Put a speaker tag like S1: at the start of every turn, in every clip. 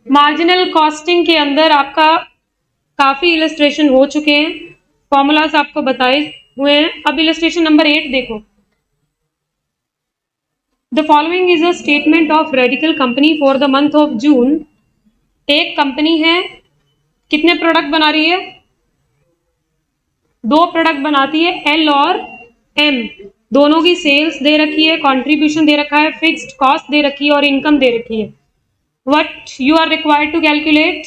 S1: Marginal costing के अंदर आपका काफी इलस्ट्रेशन हो चुके हैं, फॉर्मूलाज आपको बताए हुए हैं। अब इलस्ट्रेशन नंबर 8 देखो। The following is a statement of radical company for the month of June. एक कंपनी है, कितने प्रोडक्ट बना रही है? 2 प्रोडक्ट बनाती है, एल और एम। दोनों की सेल्स दे रखी है, कंट्रीब्यूशन दे रखा है, फिक्स्ड कॉस्ट दे रखी है और इनकम दे रखी है। What you are required to calculate?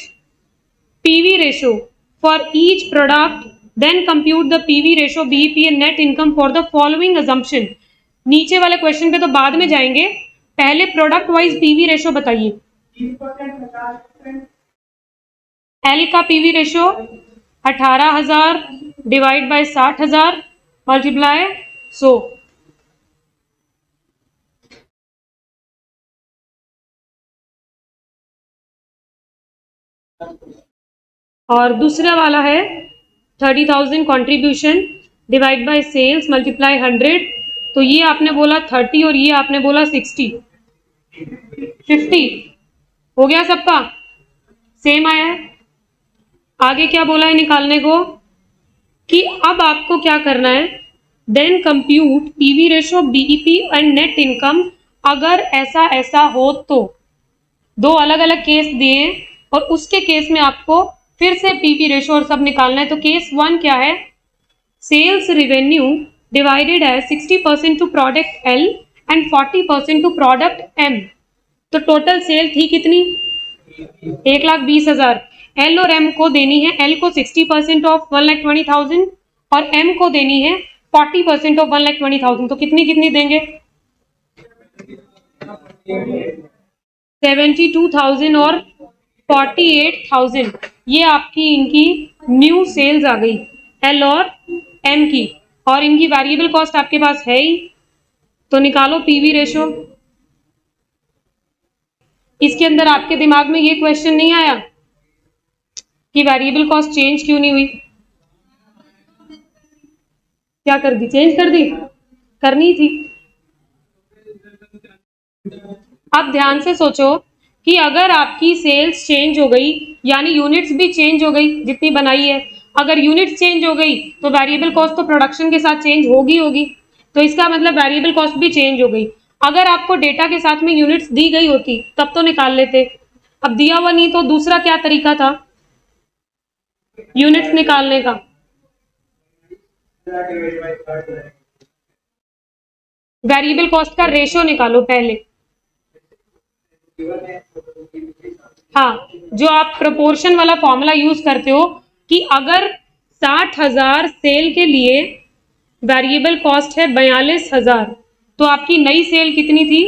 S1: PV ratio for each product, then compute the PV ratio, BEP and net income for the following assumption। नीचे वाले क्वेश्चन पे तो बाद में जाएंगे, पहले प्रोडक्ट वाइज पीवी रेशो बताइए। एल का PV ratio 18,000 divide by 60,000 multiply 100। और दूसरा वाला है 30,000 contribution divide by sales multiply 100। तो ये आपने बोला 30 और ये आपने बोला 60, 50 हो गया सबका सेम आया है। आगे क्या बोला है निकालने को कि अब आपको क्या करना है, then compute PV ratio, BEP and net income. अगर ऐसा ऐसा हो तो 2 अलग अलग केस दिए और उसके केस में आपको फिर से पीवी रेशो और सब निकालना है। तो केस 1 क्या है, सेल्स रेवेन्यू डिवाइडेड है 60% to product L and 40% to product M. तो टोटल सेल थी कितनी? 1,20,000। एल और एम को देनी है, एल को 60% ऑफ 1,20,000 और एम को देनी है 40% ऑफ 1,20,000। तो कितनी कितनी देंगे? 72,000 और 48,000। ये आपकी इनकी न्यू सेल्स आ गई एल और एम की, और इनकी वेरिएबल कॉस्ट आपके पास है ही, तो निकालो पीवी रेशो। इसके अंदर आपके दिमाग में ये क्वेश्चन नहीं आया कि वेरिएबल कॉस्ट चेंज क्यों नहीं हुई? क्या कर दी? चेंज कर दी? करनी थी। अब ध्यान से सोचो कि अगर आपकी सेल्स चेंज हो गई यानी यूनिट्स भी चेंज हो गई जितनी बनाई है, अगर यूनिट्स चेंज हो गई तो वेरिएबल कॉस्ट तो प्रोडक्शन के साथ चेंज होगी, तो इसका मतलब वेरिएबल कॉस्ट भी चेंज हो गई। अगर आपको डेटा के साथ में यूनिट्स दी गई होती तब तो निकाल लेते, अब दिया हुआ नहीं, तो दूसरा क्या तरीका था यूनिट्स निकालने का? वेरिएबल कॉस्ट का रेशो निकालो पहले। हाँ, जो आप प्रोपोर्शन वाला फॉर्मूला यूज करते हो कि अगर 60,000 सेल के लिए वेरिएबल कॉस्ट है 42,000, तो आपकी नई सेल कितनी थी?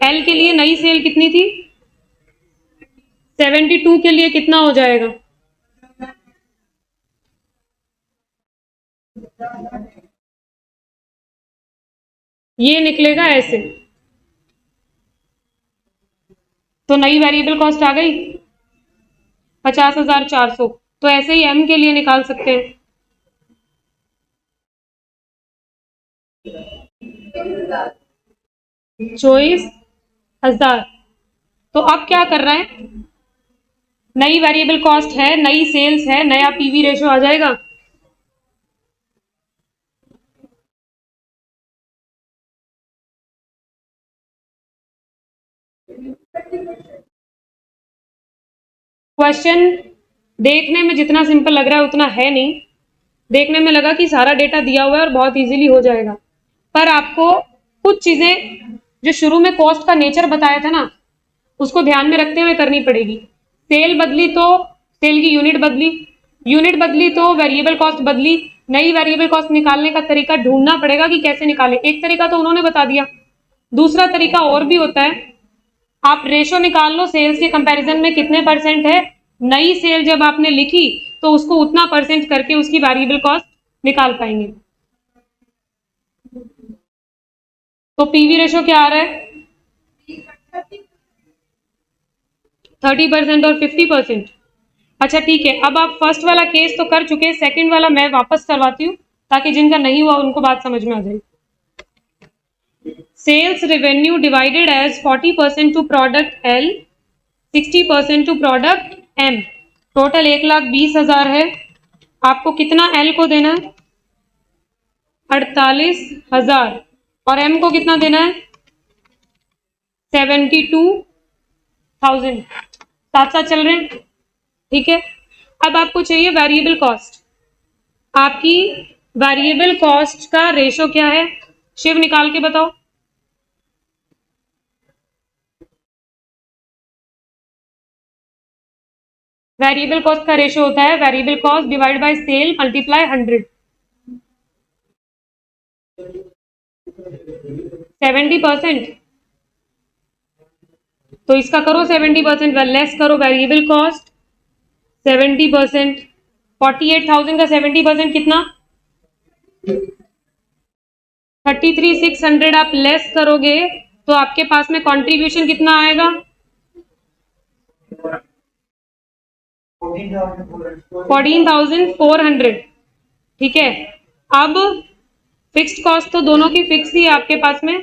S1: एल के लिए नई सेल कितनी थी? 72 के लिए कितना हो जाएगा? ये निकलेगा ऐसे। तो नई वेरिएबल कॉस्ट आ गई 50,400। तो ऐसे ही एम के लिए निकाल सकते हैं। चौबीस हजार। तो अब क्या कर रहा है, नई वेरिएबल कॉस्ट है, नई सेल्स है, नया पीवी रेशो आ जाएगा। क्वेश्चन देखने में जितना सिंपल लग रहा है उतना है नहीं। देखने में लगा कि सारा डेटा दिया हुआ है और बहुत इजीली हो जाएगा, पर आपको कुछ चीजें जो शुरू में कॉस्ट का नेचर बताया था ना, उसको ध्यान में रखते हुए करनी पड़ेगी। सेल बदली तो सेल की यूनिट बदली, यूनिट बदली तो वेरिएबल कॉस्ट बदली। नई वेरिएबल कॉस्ट निकालने का तरीका ढूंढना पड़ेगा कि कैसे निकाले। एक तरीका तो उन्होंने बता दिया, दूसरा तरीका और भी होता है, आप रेशो निकाल लो सेल्स के कंपैरिजन में कितने परसेंट है। नई सेल जब आपने लिखी तो उसको उतना परसेंट करके उसकी वेरिएबल कॉस्ट निकाल पाएंगे। तो पीवी रेशो क्या आ रहा है? 30% और 50%। अच्छा ठीक है, अब आप फर्स्ट वाला केस तो कर चुके, सेकंड वाला मैं वापस करवाती हूँ ताकि जिनका नहीं हुआ उनको बात समझ में आ जाए। Sales revenue divided as 40% to product L 60% to product M. Total 1,20,000 है। आपको कितना एल को देना है? 48,000। और एम को कितना देना है? 72,000। साथ साथ चल रहे हैं, ठीक है। अब आपको चाहिए वेरिएबल कॉस्ट। आपकी वेरिएबल कॉस्ट का रेशो क्या है? शिव निकाल के बताओ। वेरिएबल कॉस्ट का रेशो होता है variable cost divide by sale multiply 100। 70%, तो इसका करो 70%, लेस करो वेरिएबल कॉस्ट 70%। 48,000 का 70% कितना? 33,600। आप लेस करोगे तो आपके पास में कंट्रीब्यूशन कितना आएगा? 14,400। ठीक है। अब फिक्स्ड कॉस्ट तो दोनों की फिक्स ही है आपके पास में,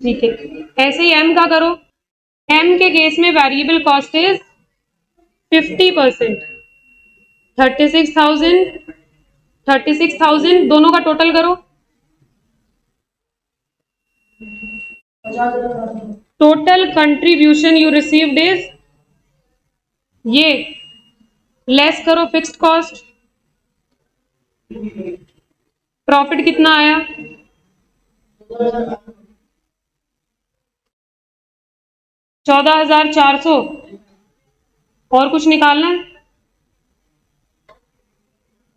S1: ठीक है। ऐसे ही एम का करो। एम के केस में वेरिएबल कॉस्ट इज 50%। 36,000 दोनों का टोटल करो। Total contribution you received is ये, लेस करो फिक्स्ड कॉस्ट, प्रॉफिट कितना आया? 14,400। और कुछ निकालना है?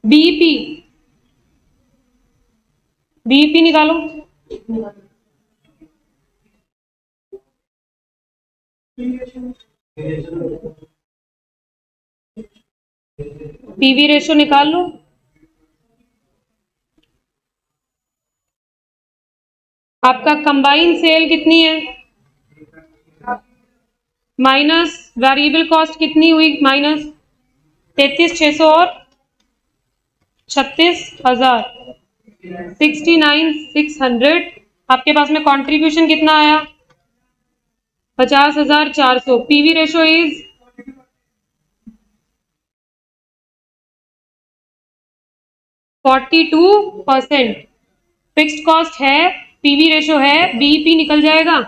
S1: बीईपी, बीईपी निकालो। पीवी रेशो निकाल लो। आपका कंबाइन सेल कितनी है? माइनस वेरिएबल कॉस्ट कितनी हुई? माइनस 33,600 और 36,000, 69,600। आपके पास में कंट्रीब्यूशन कितना आया? 50,400। PV ratio is 42%। Fixed cost है, पीवी रेशो है, बीईपी निकल जाएगा।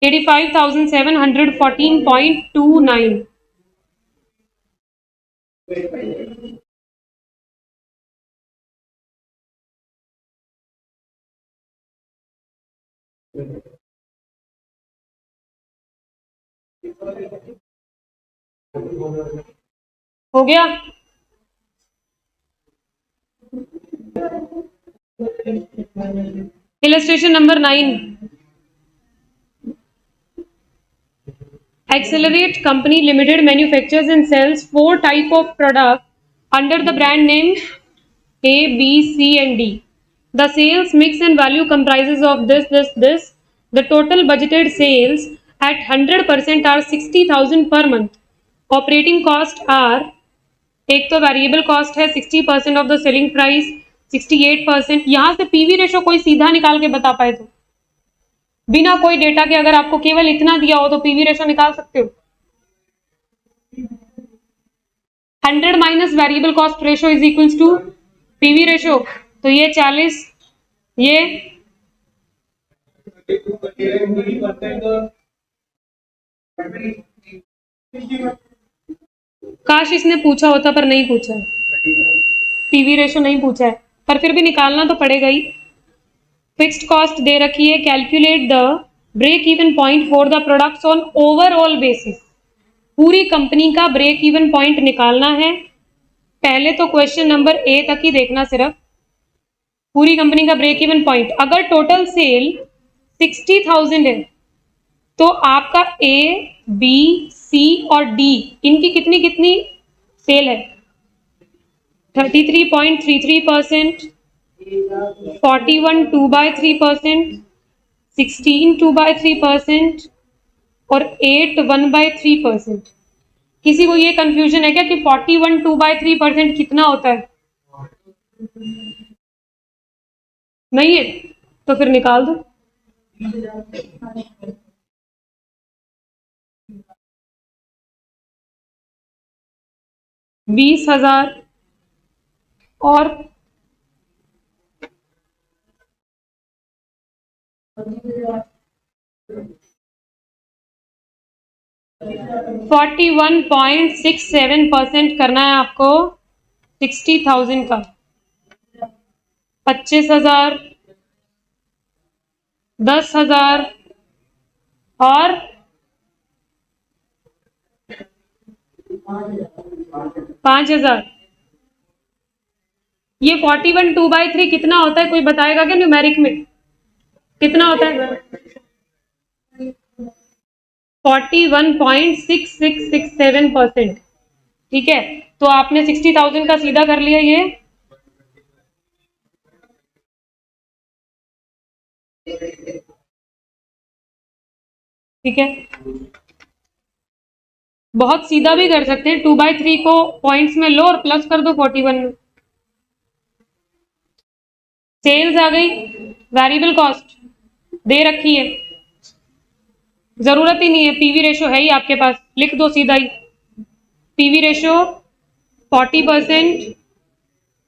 S1: $85,714.29। हो गया? Illustration number 9। Accelerate Company Limited manufactures and sells 4 type of product under the brand name A, B, C and D. The sales mix and value comprises of this. The total budgeted sales at 100% are 60,000 per month. Operating cost are, एक तो variable cost है 60% of the selling price, 68%। यहां से PV ratio कोई सीधा निकाल के बता पाए तो, बिना कोई डेटा के अगर आपको केवल इतना दिया हो तो पीवी रेशो निकाल सकते हो। 100 minus variable cost ratio is equals to PV ratio. तो ये 40, ये काश इसने पूछा होता पर नहीं पूछा, पीवी रेशो नहीं पूछा है, पर फिर भी निकालना तो पड़ेगा ही। फिक्स्ड कॉस्ट दे रखी है, calculate the break even point for the products on overall basis. पूरी कंपनी का ब्रेक इवन पॉइंट निकालना है। पहले तो क्वेश्चन नंबर ए तक ही देखना, सिर्फ पूरी कंपनी का ब्रेक इवन पॉइंट। अगर टोटल सेल 60,000 है तो आपका ए, बी, सी और डी इनकी कितनी कितनी सेल है? 33.33%, 41 2/3%, 16 2/3% और 8 1/3%। किसी को ये कंफ्यूजन है क्या कि 41 2/3% कितना होता है? नहीं है तो फिर निकाल दो। 20,000 और 41.67% करना है आपको 60,000 का। 25,000, 10,000 और 5,000। ये 41 2/3 कितना होता है, कोई बताएगा क्या न्यूमेरिक में कितना होता है? 41.6667%। ठीक है, तो आपने 60,000 का सीधा कर लिया ये। ठीक है, बहुत सीधा भी कर सकते हैं, 2/3 को पॉइंट्स में लो और प्लस कर दो 41 में। सेल्स आ गई, वेरिएबल कॉस्ट दे रखी है, जरूरत ही नहीं है, पीवी रेशो है ही आपके पास, लिख दो सीधा ही। PV ratio 40%,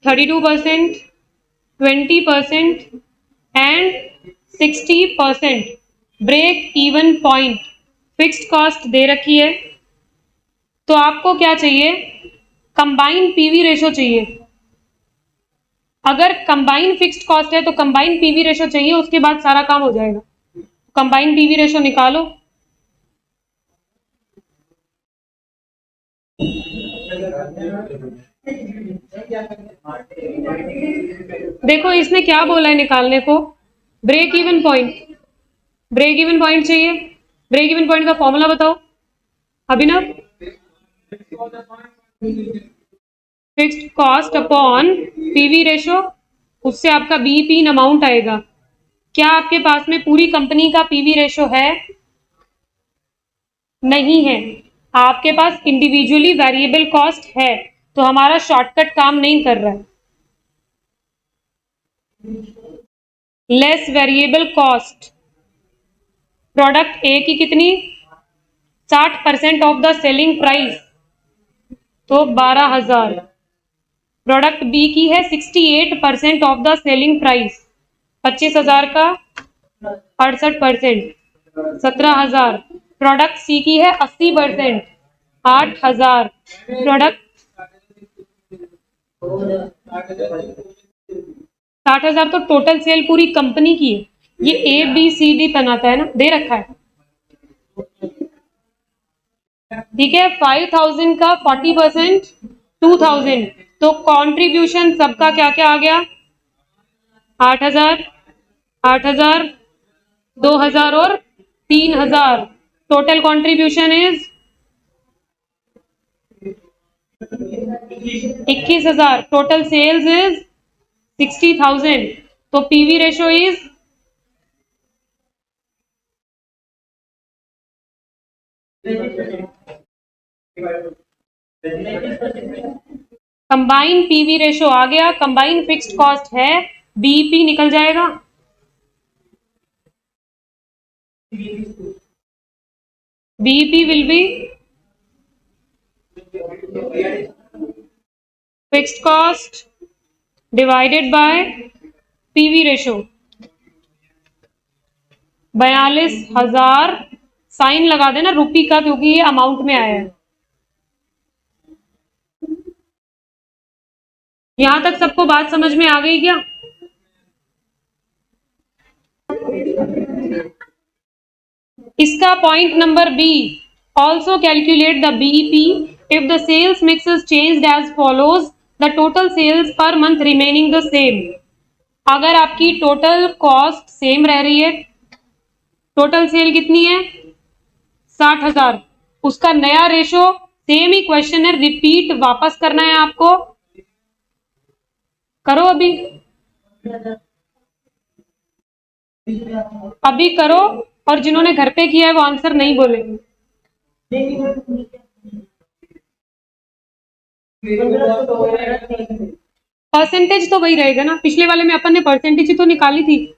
S1: 32%, 20% and 60%। Break even point, fixed cost दे रखी है, तो आपको क्या चाहिए? कंबाइन पीवी रेशो चाहिए। अगर कंबाइन फिक्स्ड कॉस्ट है तो कंबाइन पीवी रेशो चाहिए, उसके बाद सारा काम हो जाएगा। कंबाइन पीवी रेशो निकालो। देखो इसने क्या बोला है निकालने को, break even point. Break even point चाहिए, ब्रेक इवन पॉइंट का फॉर्मूला बताओ Abhinav. Fixed cost upon PV ratio, उससे आपका बीईपी इन अमाउंट आएगा। क्या आपके पास में पूरी कंपनी का पीवी रेशो है? नहीं है, आपके पास इंडिविजुअली वेरिएबल कॉस्ट है, तो हमारा शॉर्टकट काम नहीं कर रहा है। लेस वेरिएबल कॉस्ट, प्रोडक्ट ए की कितनी? 60% ऑफ द सेलिंग प्राइस, तो 12,000। प्रोडक्ट बी की है 68% ऑफ द सेलिंग प्राइस, 25,000 का 68%, 17,000। प्रोडक्ट सी की है 80%, 8,000। प्रोडक्ट 60,000 तो टोटल सेल पूरी कंपनी की है। ये ABCD बनाता है ना, दे रखा है। ठीक है, 5,000 का 40%, 2,000। तो कंट्रीब्यूशन सबका क्या क्या आ गया? 8,000, 8,000, 2,000 और 3,000। Total contribution is 21,000। Total sales is 60,000। तो PV ratio is combine PV ratio आ गया, कंबाइन फिक्स्ड कॉस्ट है, बीईपी निकल जाएगा। BEP will be fixed cost divided by PV ratio. 42,000, sign लगा देना रुपी का क्योंकि ये अमाउंट में आया है। यहां तक सबको बात समझ में आ गई क्या? इसका point number B, also calculate the BEP if the sales mix is changed as follows, the total sales per month remaining the same. अगर आपकी टोटल कॉस्ट सेम रह रही है, टोटल सेल कितनी है? 60,000, उसका नया रेशो सेम ही क्वेश्चन है, रिपीट वापस करना है आपको। करो अभी करो, और जिन्होंने घर पे किया है वो आंसर नहीं बोलेंगे। परसेंटेज तो वही रहेगा ना, पिछले वाले में अपन ने परसेंटेज ही तो निकाली थी।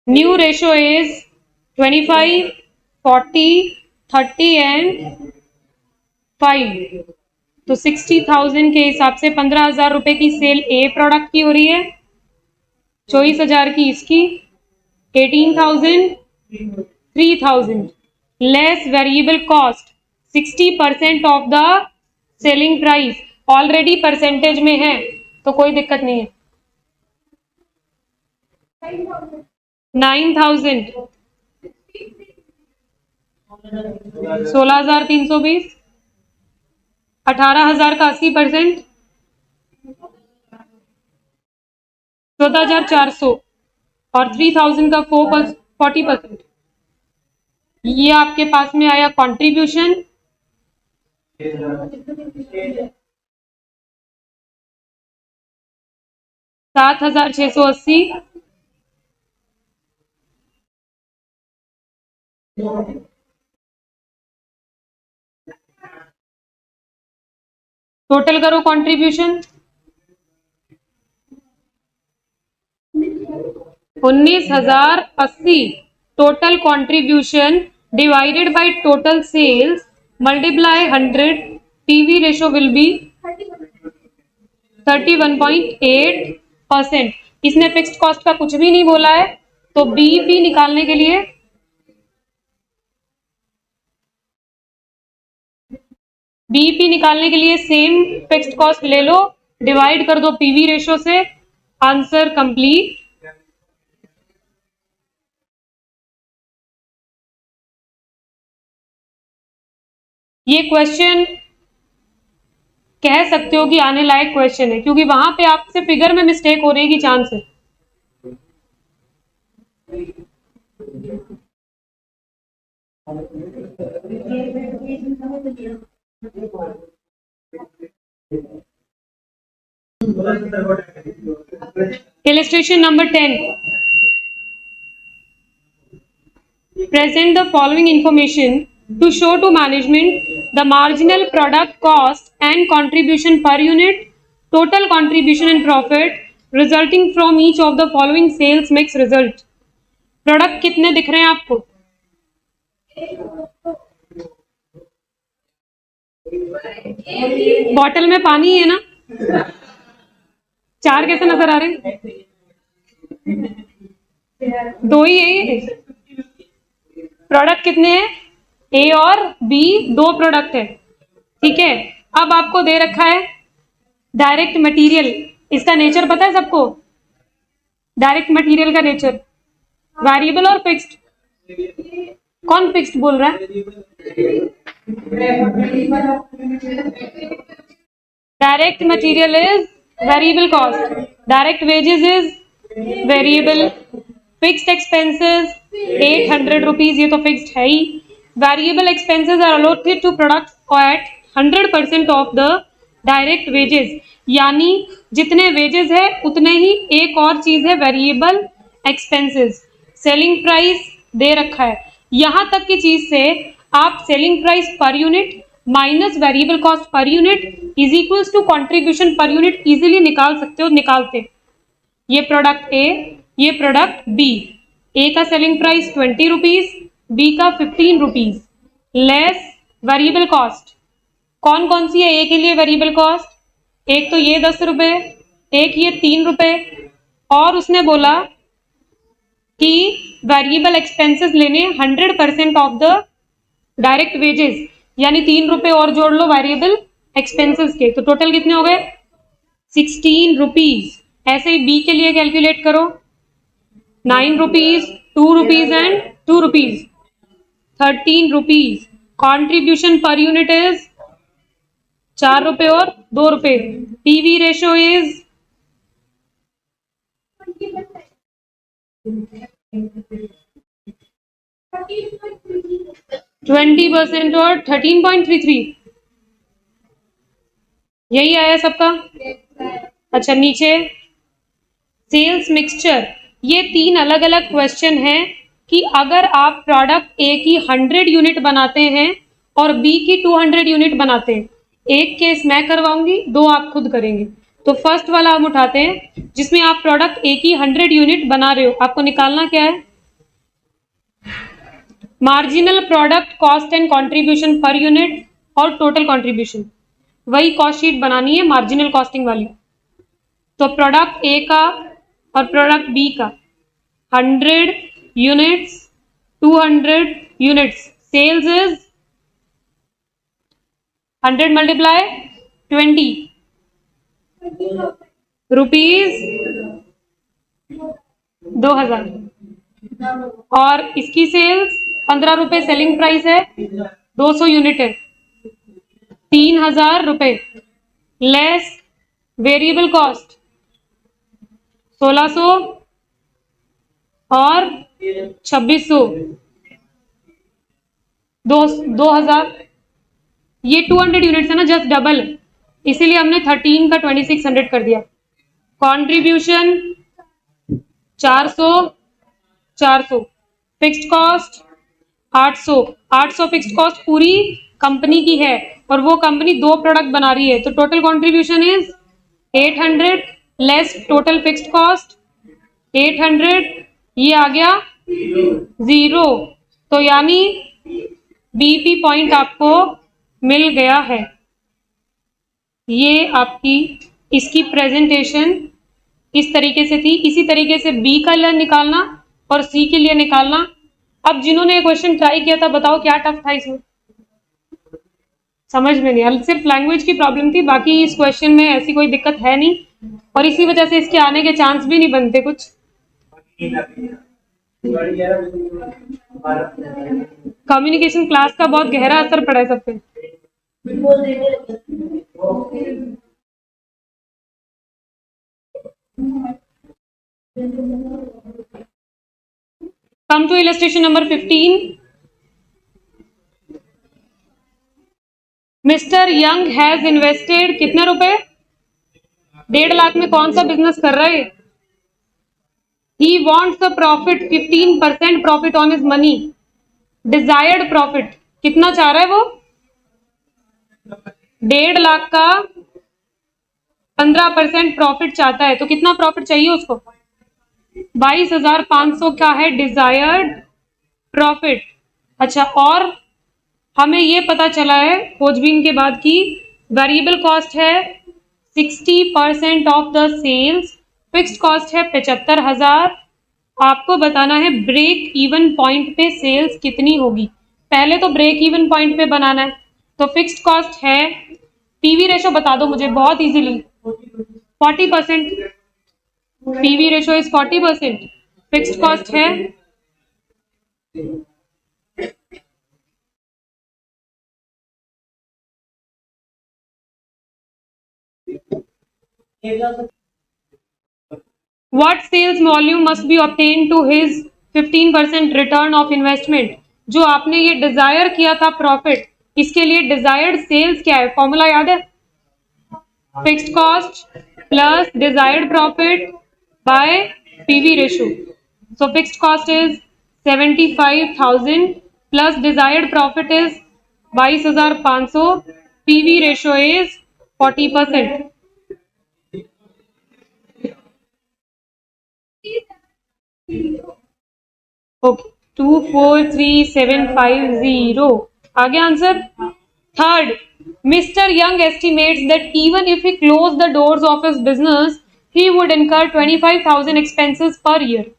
S1: New ratio is 25, 40, 30 and 5। तो 60,000 के हिसाब से 15,000 रुपए की सेल ए प्रोडक्ट की हो रही है, 24,000 की इसकी, 18,000, 3,000 less variable cost 60% of the selling price, already percentage में है तो कोई दिक्कत नहीं है। 9,000, 16,320, 18,000 का 80%, 14,400 और 3,000 का 40%। ये आपके पास में आया कंट्रीब्यूशन। 7,680, टोटल करो contribution 19,080। Total contribution divided by total sales multiply 100, PV ratio will be 31.8%। इसने फिक्स्ड कॉस्ट का कुछ भी नहीं बोला है, तो बीईपी निकालने के लिए सेम फिक्स्ड कॉस्ट ले लो, डिवाइड कर दो पीवी रेशो से, आंसर कंप्लीट। ये क्वेश्चन कह सकते हो कि आने लायक क्वेश्चन है, क्योंकि वहां पे आपसे फिगर में मिस्टेक हो रही की चांस है। Illustration number 10. Present the following information to show to management the marginal product cost and contribution per unit, total contribution and profit resulting from each of the following sales mix result. Product कितने दिख रहे हैं आपको? Bottle में पानी है ना, 4 कैसे नजर आ रहे हैं? 2 ही है। प्रोडक्ट कितने हैं? ए और बी, 2 प्रोडक्ट है, ठीक है। अब आपको दे रखा है डायरेक्ट मटेरियल, इसका नेचर पता है सबको? डायरेक्ट मटेरियल का नेचर वेरिएबल और फिक्स्ड। कौन फिक्स्ड बोल रहा है? Direct material is variable cost, direct wages is variable, fixed expenses 800 rupees, ये तो फिक्स्ड है ही। Variable expenses are allotted to product at 100% of the direct wages, यानी जितने वेजेस है उतने ही एक और चीज है वेरिएबल एक्सपेंसेस। सेलिंग प्राइस दे रखा है, यहां तक की चीज से आप selling price per unit minus variable cost per unit is equals to contribution per unit easily निकाल सकते हो, निकालते। ये प्रोडक्ट ए, ये प्रोडक्ट बी, ए का सेलिंग प्राइस 20 रुपीज, बी का 15 रुपीज, लेस वेरिएबल कॉस्ट। कौन कौन सी है ए के लिए वेरिएबल कॉस्ट? एक तो ये 10 रुपए, एक ये 3 रुपए, और उसने बोला कि वेरिएबल एक्सपेंसेस लेने 100% ऑफ द डायरेक्ट वेजेस, यानी 3 रुपए और जोड़ लो वेरिएबल एक्सपेंसेस के, तो टोटल कितने हो गए? 16 रुपीज। ऐसे ही बी के लिए कैलकुलेट करो, 9 rupees, 2 rupees and 2 rupees, 13 rupees. Contribution पर यूनिट इज 4 रुपए और 2 रुपए। पीवी रेशो इज 20% और 13.33, यही आया सबका? अच्छा, नीचे सेल्स मिक्सचर, ये 3 अलग अलग क्वेश्चन हैं, कि अगर आप प्रोडक्ट ए की 100 यूनिट बनाते हैं और बी की 200 यूनिट बनाते हैं, एक केस मैं करवाऊंगी, 2 आप खुद करेंगे। तो फर्स्ट वाला हम उठाते हैं जिसमें आप प्रोडक्ट ए की 100 यूनिट बना रहे हो। आपको निकालना क्या है? Marginal product cost and contribution per unit और टोटल कंट्रीब्यूशन, वही कॉस्ट शीट बनानी है मार्जिनल कॉस्टिंग वाली। तो प्रोडक्ट ए का और प्रोडक्ट बी का 100 units, 200 units, sales is 100 multiply 20 rupees 2000, और इसकी सेल्स 15 रुपए सेलिंग प्राइस है, 200 यूनिट है, 3000 रुपए लेस वेरिएबल कॉस्ट 1600 और 2600, 2000। ये 200 यूनिट्स है ना, जस्ट डबल, इसीलिए हमने 13 का 2600 कर दिया। Contribution 400, 400 fixed cost 800, 800 fixed cost पूरी कंपनी की है और वो कंपनी 2 प्रोडक्ट बना रही है, तो total contribution is 800 less total fixed cost 800, ये आ गया 0। तो यानी बीपी पॉइंट आपको मिल गया है। ये आपकी इसकी प्रेजेंटेशन इस तरीके से थी। इसी तरीके से बी का लिए निकालना और सी के लिए निकालना। अब जिन्होंने ये क्वेश्चन ट्राई किया था, बताओ क्या टफ था इसमें? समझ में नहीं, सिर्फ लैंग्वेज की प्रॉब्लम थी, बाकी इस क्वेश्चन में ऐसी कोई दिक्कत है नहीं, और इसी वजह से इसके आने के चांस भी नहीं बनते कुछ। कम्युनिकेशन क्लास का बहुत गहरा असर पड़ा है सब पे। Come to illustration number 15। Mr Young has invested कितने रुपए? 1.5 लाख में कौन सा बिजनेस कर रहे हैं? He wants a profit 15% profit on his money. Desired profit कितना चाह रहा है वो? 1.5 लाख का 15% प्रॉफिट चाहता है, तो कितना प्रॉफिट चाहिए उसको? 22,500 का है डिजायर्ड प्रॉफिट। अच्छा, और हमें ये पता चला है खोजबीन के बाद की वेरिएबल कॉस्ट है 60% of the sales, fixed cost है 75,000। आपको बताना है ब्रेक इवन पॉइंट पे सेल्स कितनी होगी। पहले तो ब्रेक इवन पॉइंट पे बनाना है, तो फिक्स्ड कॉस्ट है, पीवी रेशो बता दो मुझे बहुत easily, 40%। PV ratio is 40%, fixed cost है What sales volume must be obtained to his 15% return of investment? जो आपने ये डिजायर किया था प्रॉफिट, इसके लिए डिजायर्ड सेल्स क्या है? फॉर्मूला याद है? Fixed cost plus desired profit by PV ratio. So fixed cost is 75,000 plus desired profit is 22,500, PV ratio is 40%। Okay, 243750 आगे answer. Third, mister young estimates that even if he close the doors of his business he would इनकर 25,000 expenses per year.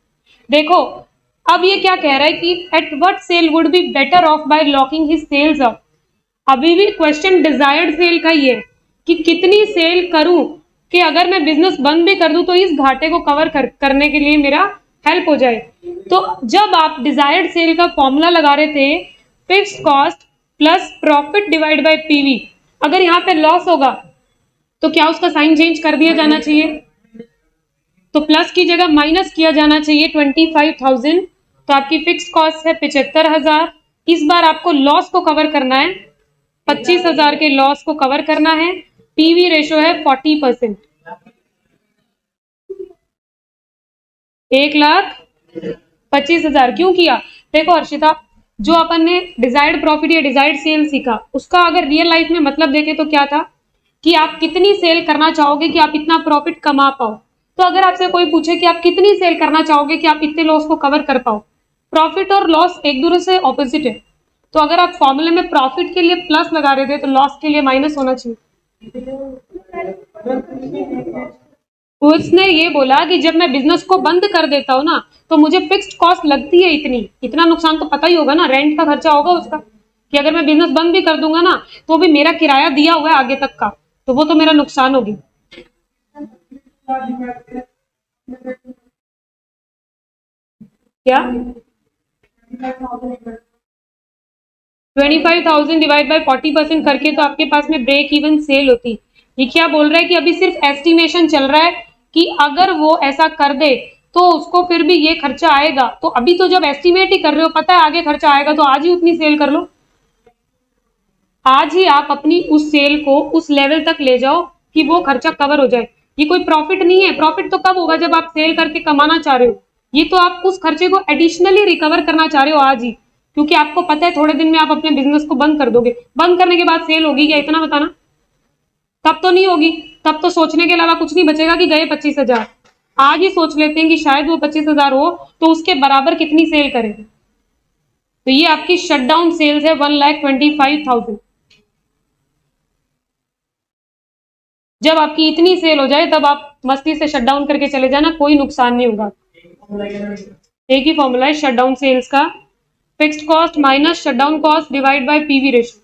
S1: देखो अब ये क्या कह रहा है कि at what sale would be better off by locking his sales up. अभी भी क्वेश्चन डिजायर्ड सेल का ही है कि कितनी सेल करूं कि अगर मैं बिजनेस बंद भी कर दूं तो इस घाटे को कवर करने के लिए मेरा हेल्प हो जाए। तो जब आप डिजायर्ड सेल का फॉर्मूला लगा रहे थे fixed cost plus profit divide by PV, अगर यहां पे लॉस होगा तो क्या उसका साइन चेंज कर दिया जाना चाहिए? तो प्लस की जगह माइनस किया जाना चाहिए 25,000। तो आपकी फिक्स्ड कॉस्ट है 75,000। इस बार आपको लॉस को कवर करना है, 25,000 के लॉस को कवर करना है। पीवी रेशो है 40%। 1 लाख 25,000 क्यों किया? देखो हर्षिता, जो अपन ने डिजायर्ड प्रॉफिट या डिजायर्ड सेल सीखा, उसका अगर रियल लाइफ में मतलब देखें तो क्या था कि आप कितनी सेल करना चाहोगे कि आप इतना प्रॉफिट कमा पाओ। तो अगर आपसे कोई पूछे कि आप कितनी सेल करना चाहोगे कि आप इतने लॉस को कवर कर पाओ, प्रॉफिट और लॉस एक दूसरे से ऑपोजिट है। तो अगर आप फॉर्मूले में प्रॉफिट के लिए प्लस लगा रहे थे तो लॉस के लिए माइनस होना चाहिए। उसने ये बोला कि जब मैं बिजनेस को बंद कर देता हूं ना तो मुझे फिक्स्ड कॉस्ट लगती है इतनी, इतना नुकसान तो पता ही होगा ना, रेंट का खर्चा होगा उसका, कि अगर मैं बिजनेस बंद भी कर दूंगा ना तो भी मेरा किराया दिया हुआ है आगे तक का, तो वो तो मेरा नुकसान होगी। क्या 25,000 डिवाइड बाय 40% करके तो आपके पास में ब्रेक इवन सेल होती। ये क्या बोल रहा है कि अभी सिर्फ एस्टिमेशन चल रहा है कि अगर वो ऐसा कर दे तो उसको फिर भी ये खर्चा आएगा। तो अभी तो जब एस्टिमेट ही कर रहे हो, पता है आगे खर्चा आएगा, तो आज ही उतनी सेल कर लो। आज ही आप अपनी उस सेल को उस लेवल तक ले जाओ कि वो खर्चा कवर हो जाए। ये कोई प्रॉफिट नहीं है, प्रॉफिट तो कब होगा जब आप सेल करके कमाना चाह रहे हो। ये तो आप उस खर्चे को एडिशनली रिकवर करना चाह रहे हो आज ही, क्योंकि आपको पता है थोड़े दिन में आप अपने बिजनेस को बंद कर दोगे। बंद करने के बाद सेल होगी क्या, इतना बताना। तब तो नहीं होगी, तब तो सोचने के अलावा कुछ नहीं बचेगा कि गए 25,000। आज ही सोच लेते हैं कि शायद वो 25,000 हो तो उसके बराबर कितनी सेल करें। तो ये आपकी शटडाउन सेल्स है 1,25,000। जब आपकी इतनी सेल हो जाए तब आप मस्ती से शट डाउन करके चले जाना, कोई नुकसान नहीं होगा। एक ही फॉर्मूला है शट डाउन सेल्स का, fixed cost minus shut down cost divide bye PV ratio.